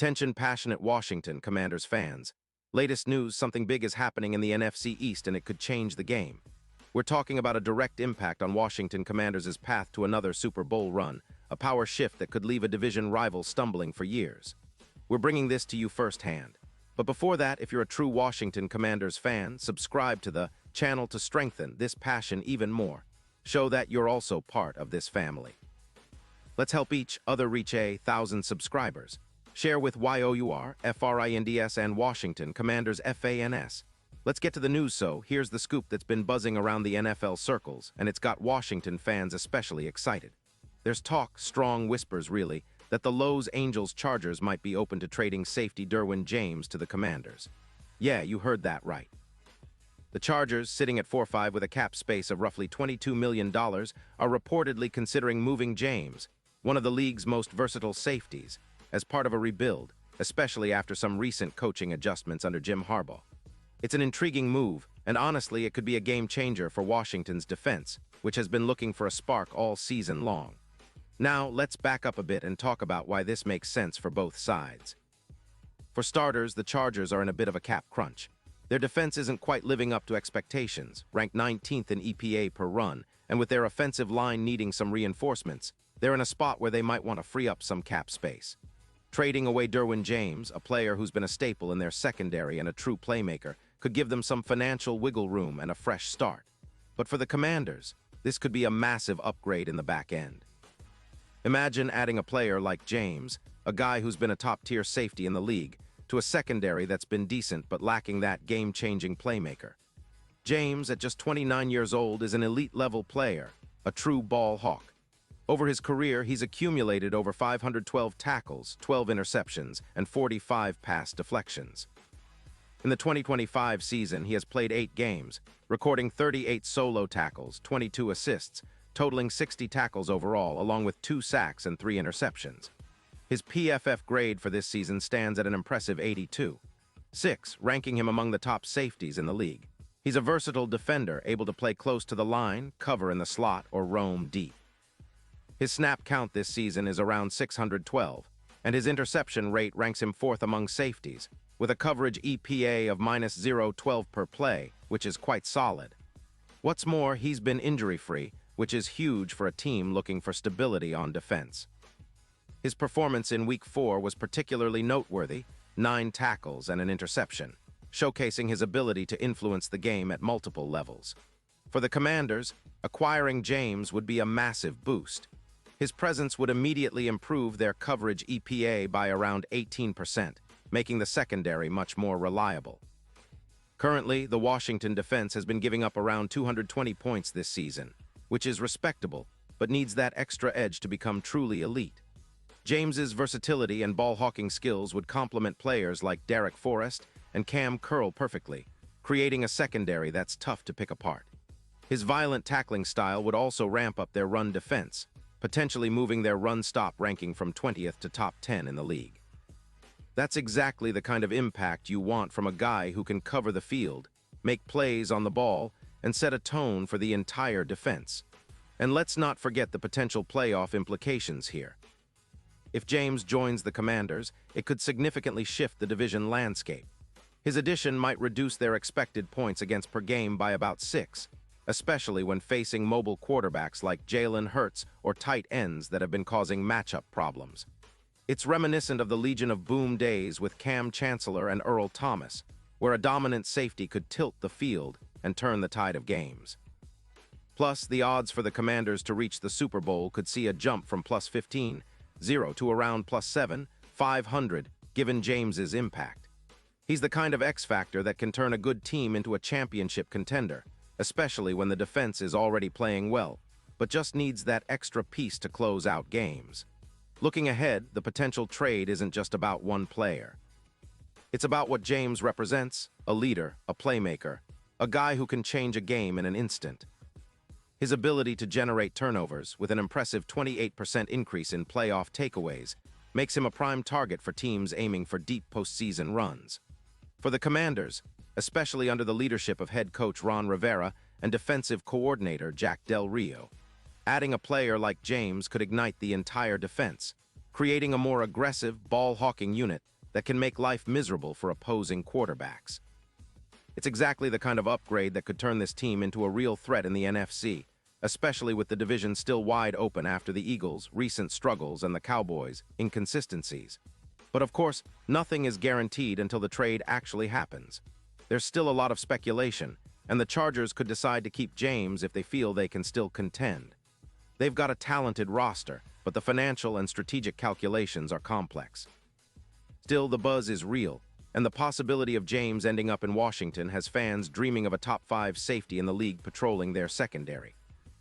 Attention passionate Washington Commanders fans. Latest news, something big is happening in the NFC East and it could change the game. We're talking about a direct impact on Washington Commanders' path to another Super Bowl run, a power shift that could leave a division rival stumbling for years. We're bringing this to you firsthand. But before that, if you're a true Washington Commanders fan, subscribe to the channel to strengthen this passion even more. Show that you're also part of this family. Let's help each other reach 1,000 subscribers. Share with YOUR, FRINDS, and Washington Commanders FANS. Let's get to the news. So here's the scoop that's been buzzing around the NFL circles, and it's got Washington fans especially excited. There's talk, strong whispers really, that the Los Angeles Chargers might be open to trading safety Derwin James to the Commanders. Yeah, you heard that right. The Chargers, sitting at 4-5 with a cap space of roughly $22 million, are reportedly considering moving James, one of the league's most versatile safeties, as part of a rebuild, especially after some recent coaching adjustments under Jim Harbaugh. It's an intriguing move, and honestly, it could be a game-changer for Washington's defense, which has been looking for a spark all season long. Now, let's back up a bit and talk about why this makes sense for both sides. For starters, the Chargers are in a bit of a cap crunch. Their defense isn't quite living up to expectations, ranked 19th in EPA per run, and with their offensive line needing some reinforcements, they're in a spot where they might want to free up some cap space. Trading away Derwin James, a player who's been a staple in their secondary and a true playmaker, could give them some financial wiggle room and a fresh start. But for the Commanders, this could be a massive upgrade in the back end. Imagine adding a player like James, a guy who's been a top-tier safety in the league, to a secondary that's been decent but lacking that game-changing playmaker. James, at just 29 years old, is an elite-level player, a true ball hawk. Over his career, he's accumulated over 512 tackles, 12 interceptions, and 45 pass deflections. In the 2025 season, he has played 8 games, recording 38 solo tackles, 22 assists, totaling 60 tackles overall, along with 2 sacks and 3 interceptions. His PFF grade for this season stands at an impressive 82.6, ranking him among the top safeties in the league. He's a versatile defender, able to play close to the line, cover in the slot, or roam deep. His snap count this season is around 612, and his interception rate ranks him 4th among safeties, with a coverage EPA of -0.12 per play, which is quite solid. What's more, he's been injury-free, which is huge for a team looking for stability on defense. His performance in Week 4 was particularly noteworthy, 9 tackles and an interception, showcasing his ability to influence the game at multiple levels. For the Commanders, acquiring James would be a massive boost. His presence would immediately improve their coverage EPA by around 18%, making the secondary much more reliable. Currently, the Washington defense has been giving up around 220 points this season, which is respectable, but needs that extra edge to become truly elite. James's versatility and ball-hawking skills would complement players like Derek Forrest and Cam Curl perfectly, creating a secondary that's tough to pick apart. His violent tackling style would also ramp up their run defense, potentially moving their run-stop ranking from 20th to top 10 in the league. That's exactly the kind of impact you want from a guy who can cover the field, make plays on the ball, and set a tone for the entire defense. And let's not forget the potential playoff implications here. If James joins the Commanders, it could significantly shift the division landscape. His addition might reduce their expected points against per game by about 6, especially when facing mobile quarterbacks like Jalen Hurts or tight ends that have been causing matchup problems. It's reminiscent of the Legion of Boom days with Cam Chancellor and Earl Thomas, where a dominant safety could tilt the field and turn the tide of games. Plus, the odds for the Commanders to reach the Super Bowl could see a jump from +15.0 to around +7,500, given James's impact. He's the kind of X-factor that can turn a good team into a championship contender, especially when the defense is already playing well, but just needs that extra piece to close out games. Looking ahead, the potential trade isn't just about one player. It's about what James represents: a leader, a playmaker, a guy who can change a game in an instant. His ability to generate turnovers, with an impressive 28% increase in playoff takeaways, makes him a prime target for teams aiming for deep postseason runs. For the Commanders, especially under the leadership of head coach Ron Rivera and defensive coordinator Jack Del Rio, adding a player like James could ignite the entire defense, creating a more aggressive, ball-hawking unit that can make life miserable for opposing quarterbacks. It's exactly the kind of upgrade that could turn this team into a real threat in the NFC, especially with the division still wide open after the Eagles' recent struggles and the Cowboys' inconsistencies. But of course, nothing is guaranteed until the trade actually happens. There's still a lot of speculation, and the Chargers could decide to keep James if they feel they can still contend. They've got a talented roster, but the financial and strategic calculations are complex. Still, the buzz is real, and the possibility of James ending up in Washington has fans dreaming of a top-5 safety in the league patrolling their secondary.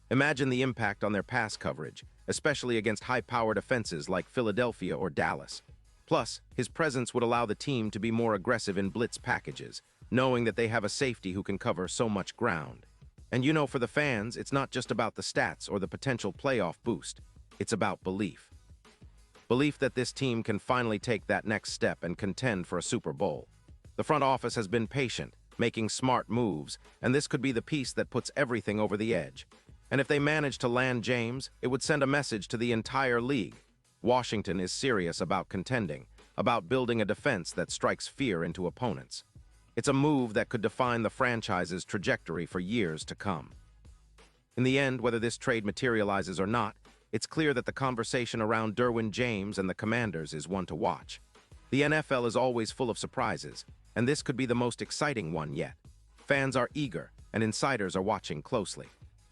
Imagine the impact on their pass coverage, especially against high-powered offenses like Philadelphia or Dallas. Plus, his presence would allow the team to be more aggressive in blitz packages, knowing that they have a safety who can cover so much ground. And you know, for the fans, it's not just about the stats or the potential playoff boost. It's about belief. Belief that this team can finally take that next step and contend for a Super Bowl. The front office has been patient, making smart moves, and this could be the piece that puts everything over the edge. And if they manage to land James, it would send a message to the entire league. Washington is serious about contending, about building a defense that strikes fear into opponents. It's a move that could define the franchise's trajectory for years to come. In the end, whether this trade materializes or not, it's clear that the conversation around Derwin James and the Commanders is one to watch. The NFL is always full of surprises, and this could be the most exciting one yet. Fans are eager, and insiders are watching closely.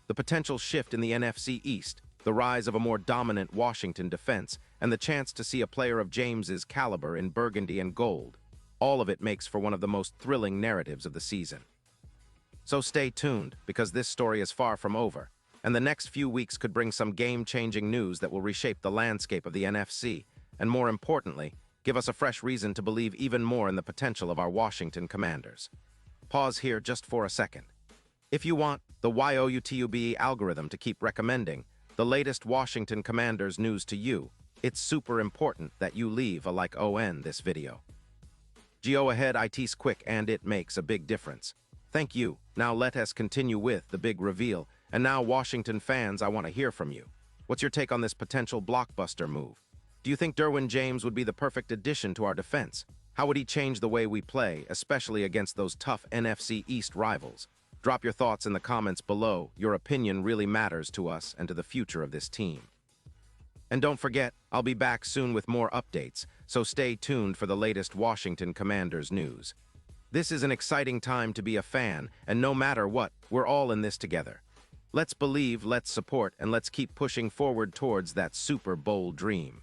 The potential shift in the NFC East, the rise of a more dominant Washington defense, and the chance to see a player of James's caliber in burgundy and gold. All of it makes for one of the most thrilling narratives of the season. So stay tuned, because this story is far from over, and the next few weeks could bring some game-changing news that will reshape the landscape of the NFC, and more importantly, give us a fresh reason to believe even more in the potential of our Washington Commanders. Pause here just for a second. If you want the YouTube algorithm to keep recommending the latest Washington Commanders news to you, it's super important that you leave a like on this video. Go ahead, it's quick and it makes a big difference. Thank you. Now let us continue with the big reveal. And now, Washington fans, I want to hear from you. What's your take on this potential blockbuster move? Do you think Derwin James would be the perfect addition to our defense? How would he change the way we play, especially against those tough NFC East rivals? Drop your thoughts in the comments below. Your opinion really matters to us and to the future of this team. And don't forget, I'll be back soon with more updates, so stay tuned for the latest Washington Commanders news. This is an exciting time to be a fan, and no matter what, we're all in this together. Let's believe, let's support, and let's keep pushing forward towards that Super Bowl dream.